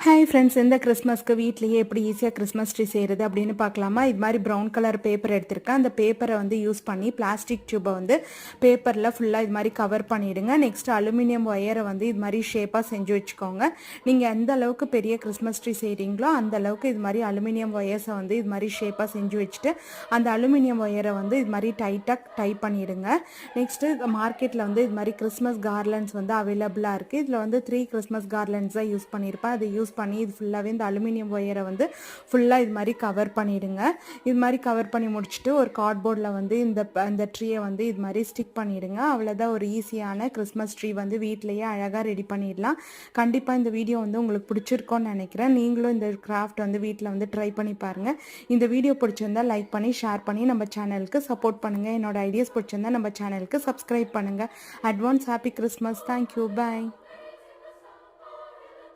Hi friends, இந்த கிறிஸ்மஸ்க்கு வீட்லேயே எப்படி ஈஸியாக கிறிஸ்மஸ் ட்ரீ செய்கிறது அப்படின்னு பார்க்கலாமா? இது மாதிரி ப்ரௌன் கலர் பேப்பர் எடுத்திருக்கேன். அந்த பேப்பரை வந்து யூஸ் பண்ணி பிளாஸ்டிக் டியூப்பை வந்து பேப்பரில் ஃபுல்லாக இது மாதிரி கவர் பண்ணிவிடுங்க. நெக்ஸ்ட் அலுமினியம் ஒயரை வந்து இது மாதிரி ஷேப்பாக செஞ்சு வச்சுக்கோங்க. நீங்கள் எந்த அளவுக்கு பெரிய கிறிஸ்மஸ் ட்ரீ செய்கிறீங்களோ அந்த அளவுக்கு இது மாதிரி அலுமினியம் ஒயர்ஸை வந்து இது மாதிரி ஷேப்பாக செஞ்சு வச்சுட்டு அந்த அலுமினியம் ஒயரை வந்து இது மாதிரி டைட்டாக டைப் பண்ணிவிடுங்க. நெக்ஸ்ட்டு மார்க்கெட்டில் வந்து இது மாதிரி கிறிஸ்மஸ் கார்லண்ட்ஸ் வந்து அவைலபிளாக இருக்குது. இதில் வந்து 3 கிறிஸ்மஸ் கார்லண்ட்ஸ் தான் யூஸ் பண்ணியிருப்பேன். அதை யூஸ் பண்ணி இது ஃபுல்லாகவே இந்த அலுமினியம் ஒயரை வந்து ஃபுல்லாக இது மாதிரி கவர் பண்ணிவிடுங்க. இது மாதிரி கவர் பண்ணி முடிச்சுட்டு ஒரு கார்ட்போர்டில் வந்து இந்த ட்ரீயை வந்து இது மாதிரி ஸ்டிக் பண்ணிவிடுங்க. அவ்வளோதான், ஒரு ஈஸியான கிறிஸ்மஸ் ட்ரீ வந்து வீட்டிலையே அழகாக ரெடி பண்ணிடலாம். கண்டிப்பாக இந்த வீடியோ வந்து உங்களுக்கு பிடிச்சிருக்கோன்னு நினைக்கிறேன். நீங்களும் இந்த கிராஃப்ட் வந்து வீட்டில் வந்து ட்ரை பண்ணி பாருங்கள். இந்த வீடியோ பிடிச்சிருந்தா லைக் பண்ணி ஷேர் பண்ணி நம்ம சேனலுக்கு சப்போர்ட் பண்ணுங்கள். என்னோட ஐடியாஸ் பிடிச்சிருந்தா நம்ம சேனலுக்கு சப்ஸ்கிரைப் பண்ணுங்கள். Advance happy Christmas. தேங்க்யூ. பாய்.